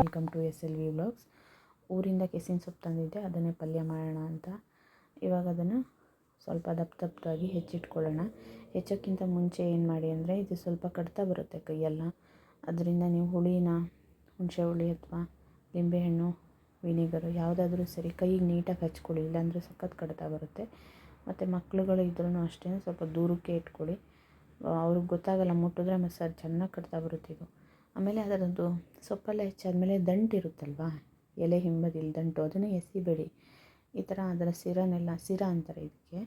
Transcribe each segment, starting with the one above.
Welcome to SLV vlogs. ಊರಿಂದ ಕೆಸಿನ ಸೊಪ್ಪು ತಂದಿದ್ದೆ, ಅದನ್ನೇ ಪಲ್ಯ ಮಾಡೋಣ ಅಂತ. ಇವಾಗ ಅದನ್ನು ಸ್ವಲ್ಪ ದಪ್ಪದಾಗಿ ಹೆಚ್ಚಿಟ್ಕೊಳ್ಳೋಣ. ಹೆಚ್ಚೋಕ್ಕಿಂತ ಮುಂಚೆ ಏನು ಮಾಡಿ ಅಂದರೆ, ಇದು ಸ್ವಲ್ಪ ಕಡ್ತಾ ಬರುತ್ತೆ ಕೈಯೆಲ್ಲ. ಅದರಿಂದ ನೀವು ಹುಣಸೆ ಹುಳಿ ಅಥವಾ ಲಿಂಬೆಹಣ್ಣು, ವಿನಿಗರು ಯಾವುದಾದ್ರೂ ಸರಿ ಕೈಗೆ ನೀಟಾಗಿ ಹಚ್ಕೊಳ್ಳಿ, ಇಲ್ಲಾಂದರೆ ಸಖತ್ ಕಡ್ತಾ ಬರುತ್ತೆ. ಮತ್ತು ಮಕ್ಳುಗಳು ಇದ್ರೂ ಅಷ್ಟೇ ಸ್ವಲ್ಪ ದೂರಕ್ಕೆ ಇಟ್ಕೊಳ್ಳಿ, ಅವ್ರಿಗೆ ಗೊತ್ತಾಗಲ್ಲ, ಮುಟ್ಟಿದ್ರೆ ಮತ್ತು ಚೆನ್ನಾಗಿ ಕಡ್ತಾ ಬರುತ್ತೆ ಇದು. ಆಮೇಲೆ ಅದರದ್ದು ಸೊಪ್ಪೆಲ್ಲ ಹೆಚ್ಚಾದಮೇಲೆ ದಂಟು ಇರುತ್ತಲ್ವ, ಎಲೆ ಹಿಂಬದಿಲಿ ದಂಟು, ಅದನ್ನು ಎಸಿಬೇಡಿ. ಈ ಥರ ಅದರ ಸಿರ ಅಂತಾರೆ ಇದಕ್ಕೆ,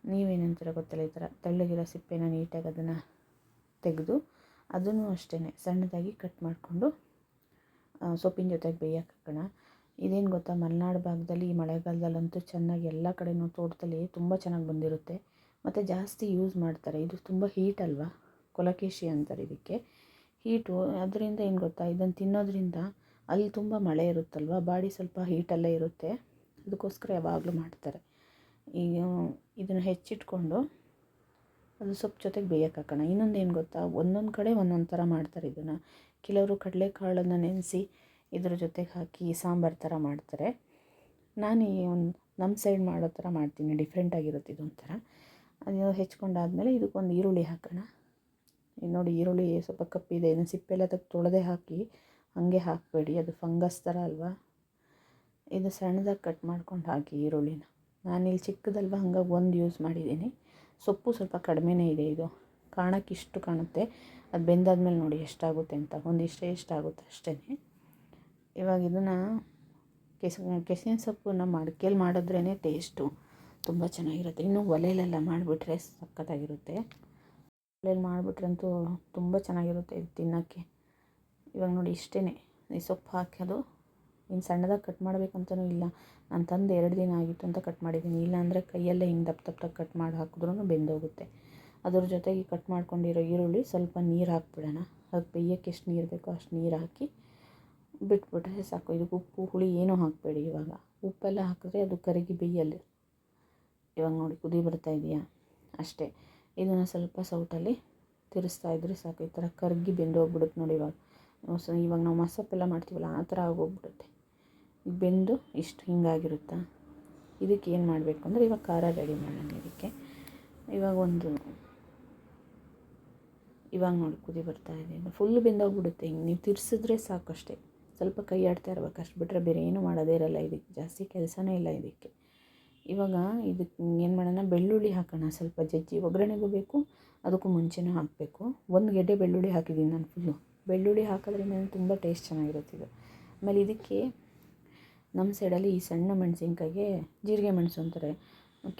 ನೀವೇನಂತೀರ ಗೊತ್ತಿಲ್ಲ. ಈ ಥರ ತೆಳ್ಳಗಿರೋ ಸಿಪ್ಪೆನ ನೀಟಾಗಿ ಅದನ್ನು ತೆಗೆದು, ಅದನ್ನು ಅಷ್ಟೇ ಸಣ್ಣದಾಗಿ ಕಟ್ ಮಾಡಿಕೊಂಡು ಸೊಪ್ಪಿನ ಜೊತೆಗೆ ಬೇಯಕ್ಕೆ ಹಾಕೋಣ. ಇದೇನು ಗೊತ್ತಾ, ಮಲೆನಾಡು ಭಾಗದಲ್ಲಿ ಈ ಮಳೆಗಾಲದಲ್ಲಂತೂ ಚೆನ್ನಾಗಿ ಎಲ್ಲ ಕಡೆಯೂ ತೋಟದಲ್ಲಿ ತುಂಬ ಚೆನ್ನಾಗಿ ಬಂದಿರುತ್ತೆ. ಮತ್ತು ಜಾಸ್ತಿ ಯೂಸ್ ಮಾಡ್ತಾರೆ. ಇದು ತುಂಬ ಹೀಟ್ ಅಲ್ವಾ, ಕೊಲಕೇಶಿ ಅಂತಾರೆ ಇದಕ್ಕೆ. ಹೀಟು ಅದರಿಂದ ಏನು ಗೊತ್ತಾ, ಇದನ್ನು ತಿನ್ನೋದ್ರಿಂದ ಅಲ್ಲಿ ತುಂಬ ಮಳೆ ಇರುತ್ತಲ್ವ, ಬಾಡಿ ಸ್ವಲ್ಪ ಹೀಟಲ್ಲೇ ಇರುತ್ತೆ. ಅದಕ್ಕೋಸ್ಕರ ಯಾವಾಗಲೂ ಮಾಡ್ತಾರೆ. ಈಗ ಇದನ್ನು ಹೆಚ್ಚಿಟ್ಕೊಂಡು ಅದು ಸೊಪ್ಪು ಜೊತೆಗೆ ಬೇಯಕ್ಕೆ ಹಾಕೋಣ. ಇನ್ನೊಂದು ಏನು ಗೊತ್ತಾ, ಒಂದೊಂದು ಕಡೆ ಒಂದೊಂದು ಥರ ಮಾಡ್ತಾರೆ ಇದನ್ನು. ಕೆಲವರು ಕಡಲೆಕಾಳನ್ನು ನೆನೆಸಿ ಇದ್ರ ಜೊತೆಗೆ ಹಾಕಿ ಸಾಂಬಾರು ಥರ ಮಾಡ್ತಾರೆ. ನಾನು ನಮ್ಮ ಸೈಡ್ ಮಾಡೋ ಥರ ಮಾಡ್ತೀನಿ, ಡಿಫ್ರೆಂಟಾಗಿರುತ್ತೆ ಇದೊಂಥರ. ಅದು ಹೆಚ್ಕೊಂಡಾದ್ಮೇಲೆ ಇದಕ್ಕೊಂದು ಈರುಳ್ಳಿ ಹಾಕೋಣ. ನೋಡಿ, ಈರುಳ್ಳಿ ಸ್ವಲ್ಪ ಕಪ್ಪಿದೆ, ಇನ್ನು ಸಿಪ್ಪೆಲ್ಲ ತೊಳೆದೇ ಹಾಕಿ, ಹಾಗೆ ಹಾಕಬೇಡಿ, ಅದು ಫಂಗಸ್ ಥರ ಅಲ್ವಾ. ಇದು ಸಣ್ಣದಾಗಿ ಕಟ್ ಮಾಡ್ಕೊಂಡು ಹಾಕಿ ಈರುಳ್ಳಿನ. ನಾನಿಲ್ಲಿ ಚಿಕ್ಕದಲ್ವ, ಹಂಗಾಗಿ ಒಂದು ಯೂಸ್ ಮಾಡಿದ್ದೀನಿ. ಸೊಪ್ಪು ಸ್ವಲ್ಪ ಕಡಿಮೆನೇ ಇದೆ, ಇದು ಕಾಣೋಕ್ಕೆ ಇಷ್ಟು ಕಾಣುತ್ತೆ. ಅದು ಬೆಂದಾದ್ಮೇಲೆ ನೋಡಿ ಎಷ್ಟಾಗುತ್ತೆ ಅಂತ, ಎಷ್ಟಾಗುತ್ತೆ ಅಷ್ಟೇ. ಇವಾಗ ಇದನ್ನು ಕೆಸಿನ ಸೊಪ್ಪನ್ನ ಮಡಿಕೆಯಲ್ಲಿ ಮಾಡಿದ್ರೇ ಟೇಸ್ಟು ತುಂಬ ಚೆನ್ನಾಗಿರುತ್ತೆ. ಇನ್ನೂ ಒಲೆಯಲ್ಲೆಲ್ಲ ಮಾಡಿಬಿಟ್ರೆ ಸಖತ್ತಾಗಿರುತ್ತೆ. ಒಲೆಯಲ್ಲಿ ಮಾಡಿಬಿಟ್ರಂತೂ ತುಂಬ ಚೆನ್ನಾಗಿರುತ್ತೆ ಇದು ತಿನ್ನೋಕ್ಕೆ. ಇವಾಗ ನೋಡಿ ಇಷ್ಟೇ, ಈ ಸೊಪ್ಪು ಹಾಕೋದು. ಇನ್ನು ಸಣ್ಣದಾಗಿ ಕಟ್ ಮಾಡಬೇಕಂತನೂ ಇಲ್ಲ, ನಾನು ತಂದು 2 ದಿನ ಆಗಿತ್ತು ಅಂತ ಕಟ್ ಮಾಡಿದ್ದೀನಿ. ಇಲ್ಲಾಂದರೆ ಕೈಯಲ್ಲೇ ಹಿಂಗೆ ದಪ್ಪ ಕಟ್ ಮಾಡಿ ಹಾಕಿದ್ರೂ ಬೆಂದೋಗುತ್ತೆ. ಅದ್ರ ಜೊತೆಗೆ ಕಟ್ ಮಾಡ್ಕೊಂಡಿರೋ ಈರುಳ್ಳಿ ಸ್ವಲ್ಪ ನೀರು ಹಾಕ್ಬಿಡೋಣ. ಅದಕ್ಕೆ ಬೇಯೋಕ್ಕೆ ಎಷ್ಟು ನೀರು ಬೇಕೋ ಅಷ್ಟು ನೀರು ಹಾಕಿ ಬಿಟ್ಬಿಟ್ರೆ ಸಾಕು. ಇದಕ್ಕೆ ಉಪ್ಪು ಹುಳಿ ಏನೂ ಹಾಕಬೇಡಿ. ಇವಾಗ ಉಪ್ಪೆಲ್ಲ ಹಾಕಿದ್ರೆ ಅದು ಕರಗಿ ಬೇಯಲ್ಲ. ಇವಾಗ ನೋಡಿ ಕುದಿ ಬರ್ತಾ ಇದೆಯಾ, ಅಷ್ಟೇ. ಇದನ್ನು ಸ್ವಲ್ಪ ಸೌಟಲ್ಲಿ ತಿರ್ಸ್ತಾ ಇದ್ರೆ ಸಾಕು, ಈ ಥರ ಕರಗಿ ಬೆಂದೋಗ್ಬಿಡುತ್ತೆ ನೋಡಿ. ಇವಾಗ ನಾವು ಮಸಪ್ಪೆಲ್ಲ ಮಾಡ್ತೀವಲ್ಲ, ಆ ಥರ ಆಗೋಗ್ಬಿಡುತ್ತೆ. ಬೆಂದು ಇಷ್ಟು ಹಿಂಗಾಗಿರುತ್ತಾ. ಇದಕ್ಕೆ ಏನು ಮಾಡಬೇಕು ಅಂದರೆ, ಇವಾಗ ಖಾರ ರೆಡಿ ಮಾಡೋಣ ಇದಕ್ಕೆ. ಇವಾಗ ನೋಡಿ ಕುದಿ ಬರ್ತಾ ಇದೆ, ಫುಲ್ ಬೆಂದೋಗ್ಬಿಡುತ್ತೆ. ಹಿಂಗೆ ನೀವು ತಿರ್ಸಿದ್ರೆ ಸಾಕಷ್ಟೇ, ಸ್ವಲ್ಪ ಕೈ ಆಡ್ತಾ ಇರ್ಬೇಕು, ಅಷ್ಟು ಬಿಟ್ಟರೆ ಬೇರೆ ಏನೂ ಮಾಡೋದೇ ಇರಲ್ಲ. ಇದಕ್ಕೆ ಜಾಸ್ತಿ ಕೆಲಸನೇ ಇಲ್ಲ ಇದಕ್ಕೆ. ಇವಾಗ ಇದಕ್ಕೆ ಏನು ಮಾಡೋಣ, ಬೆಳ್ಳುಳ್ಳಿ ಹಾಕೋಣ. ಸ್ವಲ್ಪ ಜಜ್ಜಿ ಒಗ್ಗರಣೆಗೂ ಬೇಕು, ಅದಕ್ಕೂ ಮುಂಚೆನೂ ಹಾಕಬೇಕು. 1 ಗೆಡ್ಡೆ ಬೆಳ್ಳುಳ್ಳಿ ಹಾಕಿದ್ದೀನಿ ನಾನು ಫುಲ್ಲು. ಬೆಳ್ಳುಳ್ಳಿ ಹಾಕೋದ್ರಿಂದ ತುಂಬ ಟೇಸ್ಟ್ ಚೆನ್ನಾಗಿರುತ್ತೆ ಇದು. ಆಮೇಲೆ ಇದಕ್ಕೆ ನಮ್ಮ ಸೈಡಲ್ಲಿ ಈ ಸಣ್ಣ ಮೆಣಸಿನ್ಕಾಯಿಗೆ ಜೀರಿಗೆ ಮೆಣಸು ಅಂತಾರೆ,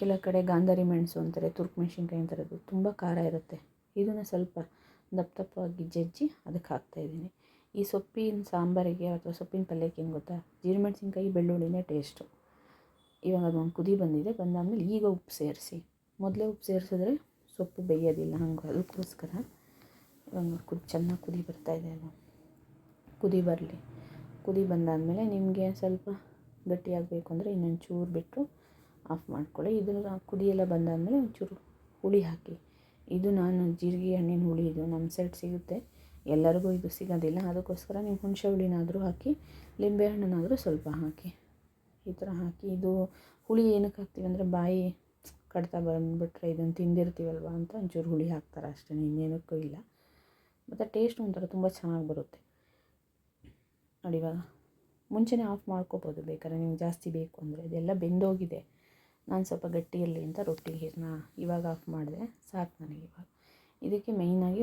ಕೆಲವು ಕಡೆ ಗಾಂಧಾರಿ ಮೆಣಸು ಅಂತಾರೆ, ತುರ್ಕು ಮೆಣಸಿನ್ಕಾಯಿ ಅಂತಾರೆ. ಅದು ತುಂಬ ಖಾರ ಇರುತ್ತೆ. ಇದನ್ನು ಸ್ವಲ್ಪ ದಪ್ಪವಾಗಿ ಜಜ್ಜಿ ಅದಕ್ಕೆ ಹಾಕ್ತಾಯಿದ್ದೀನಿ. ಈ ಸೊಪ್ಪಿನ ಸಾಂಬಾರಿಗೆ ಅಥವಾ ಸೊಪ್ಪಿನ ಪಲ್ಯಕ್ಕೆ ಏನು ಗೊತ್ತಾ, ಜೀರಿಗೆ ಮೆಣಸಿನ್ಕಾಯಿ ಬೆಳ್ಳುಳ್ಳಿನೇ ಟೇಸ್ಟು. ಇವಾಗ ಅದೊಂದು ಕುದಿ ಬಂದಾದಮೇಲೆ ಈಗ ಉಪ್ಪು ಸೇರಿಸಿ. ಮೊದಲೇ ಉಪ್ಪು ಸೇರಿಸಿದ್ರೆ ಸೊಪ್ಪು ಬೇಯೋದಿಲ್ಲ, ಹಂಗೆ ಅದಕ್ಕೋಸ್ಕರ. ಇವಾಗ ಚೆನ್ನಾಗಿ ಕುದಿ ಬರ್ತಾಯಿದೆ. ಅದು ಕುದಿ ಬರಲಿ. ಕುದಿ ಬಂದಾದಮೇಲೆ ನಿಮಗೆ ಸ್ವಲ್ಪ ಗಟ್ಟಿಯಾಗಬೇಕು ಅಂದರೆ ಇನ್ನೊಂದು ಚೂರು ಬಿಟ್ಟು ಆಫ್ ಮಾಡ್ಕೊಳ್ಳಿ. ಇದನ್ನು ಕುದಿಯೆಲ್ಲ ಬಂದಾದಮೇಲೆ ಒಂಚೂರು ಹುಳಿ ಹಾಕಿ. ಇದು ನಾನು ಜೀರಿಗೆ ಹಣ್ಣಿನ ಹುಳಿ, ಇದು ನಮ್ಮ ಸೈಡ್ ಸಿಗುತ್ತೆ, ಎಲ್ಲರಿಗೂ ಇದು ಸಿಗೋದಿಲ್ಲ. ಅದಕ್ಕೋಸ್ಕರ ನೀವು ಹುಣಸೆ ಹುಳಿನಾದರೂ ಹಾಕಿ, ಲಿಂಬೆಹಣ್ಣನ್ನಾದರೂ ಸ್ವಲ್ಪ ಹಾಕಿ. ಈ ಥರ ಹಾಕಿ, ಇದು ಹುಳಿ ಏನಕ್ಕೆ ಹಾಕ್ತೀವಿ ಅಂದರೆ, ಬಾಯಿ ಕಡ್ತಾ ಬಂದುಬಿಟ್ರೆ ಇದನ್ನು ತಿಂದಿರ್ತೀವಲ್ವ ಅಂತ ಒಂಚೂರು ಹುಳಿ ಹಾಕ್ತಾರೆ ಅಷ್ಟೇ, ಇನ್ನೇನಕ್ಕೂ ಇಲ್ಲ. ಮತ್ತು ಟೇಸ್ಟ್ ಒಂಥರ ತುಂಬ ಚೆನ್ನಾಗಿ ಬರುತ್ತೆ ನೋಡಿ. ಇವಾಗ ಮುಂಚೆನೇ ಆಫ್ ಮಾಡ್ಕೋಬೋದು ಬೇಕಾದ್ರೆ, ನಿಮ್ಗೆ ಜಾಸ್ತಿ ಬೇಕು ಅಂದರೆ. ಇದೆಲ್ಲ ಬೆಂದೋಗಿದೆ, ನಾನು ಸ್ವಲ್ಪ ಗಟ್ಟಿಯಲ್ಲಿ ಅಂತ ರೊಟ್ಟಿಗೆ ಇವಾಗ ಆಫ್ ಮಾಡಿದೆ ಸಾಕು ನನಗೆ. ಇವಾಗ ಇದಕ್ಕೆ ಮೇಯ್ನಾಗಿ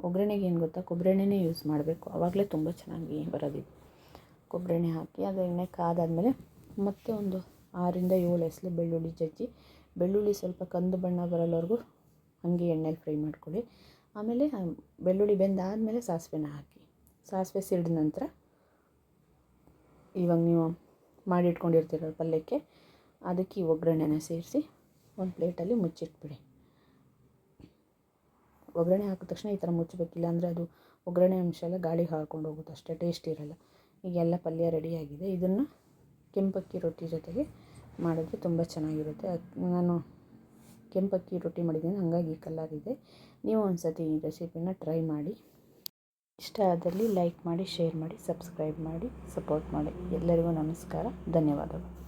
ಒಗ್ಗರಣೆಗೆ ಏನು ಗೊತ್ತಾ, ಕೊಬ್ಬರಿ ಎಣ್ಣೆನೇ ಯೂಸ್ ಮಾಡಬೇಕು, ಆವಾಗಲೇ ತುಂಬ ಚೆನ್ನಾಗಿ ಬರೋದಿದ್ದು. ಕೊಬ್ಬರಿ ಎಣ್ಣೆ ಹಾಕಿ ಅದು ಎಣ್ಣೆ ಕಾದಾದಮೇಲೆ ಮತ್ತೆ ಒಂದು 6ರಿಂದ 7 ಎಸಳು ಬೆಳ್ಳುಳ್ಳಿ ಜಜ್ಜಿ. ಬೆಳ್ಳುಳ್ಳಿ ಸ್ವಲ್ಪ ಕಂದು ಬಣ್ಣ ಬರೋವರೆಗೂ ಹಾಗೆ ಎಣ್ಣೆಲಿ ಫ್ರೈ ಮಾಡ್ಕೊಳ್ಳಿ. ಆಮೇಲೆ ಬೆಳ್ಳುಳ್ಳಿ ಬೆಂದಾದಮೇಲೆ ಸಾಸಿವೆನ ಹಾಕಿ. ಸಾಸಿವೆ ಸಿಡಿದ ನಂತರ ಇವಾಗ ನೀವು ಮಾಡಿಟ್ಕೊಂಡಿರ್ತೀರ ಪಲ್ಯಕ್ಕೆ, ಅದಕ್ಕೆ ಈ ಒಗ್ಗರಣೆನ ಸೇರಿಸಿ ಒಂದು ಪ್ಲೇಟಲ್ಲಿ ಮುಚ್ಚಿಟ್ಬಿಡಿ. ಒಗ್ಗರಣೆ ಹಾಕಿದ ತಕ್ಷಣ ಈ ಥರ ಮುಚ್ಚಬೇಕಿಲ್ಲ ಅಂದರೆ ಅದು ಒಗ್ಗರಣೆ ಅಂಶ ಎಲ್ಲ ಗಾಳಿಗೆ ಹಾಕ್ಕೊಂಡು ಹೋಗುತ್ತೆ, ಅಷ್ಟೇ, ಟೇಸ್ಟ್ ಇರಲ್ಲ. ಈಗೆಲ್ಲ ಪಲ್ಯ ರೆಡಿಯಾಗಿದೆ. ಇದನ್ನು ಕೆಂಪಕ್ಕಿ ರೊಟ್ಟಿ ಜೊತೆಗೆ ಮಾಡಿದ್ರೆ ತುಂಬ ಚೆನ್ನಾಗಿರುತ್ತೆ. ನಾನು ಕೆಂಪಕ್ಕಿ ರೊಟ್ಟಿ ಮಾಡಿದ್ದೀನಿ, ಹಾಗಾಗಿ ಈ ಕಲರ್ ಇದೆ. ನೀವು ಒಂದು ಸತಿ ಈ ರೆಸಿಪಿನ ಟ್ರೈ ಮಾಡಿ. ಇಷ್ಟ ಆದಲ್ಲಿ ಲೈಕ್ ಮಾಡಿ, ಶೇರ್ ಮಾಡಿ, ಸಬ್ಸ್ಕ್ರೈಬ್ ಮಾಡಿ, ಸಪೋರ್ಟ್ ಮಾಡಿ. ಎಲ್ಲರಿಗೂ ನಮಸ್ಕಾರ, ಧನ್ಯವಾದಗಳು.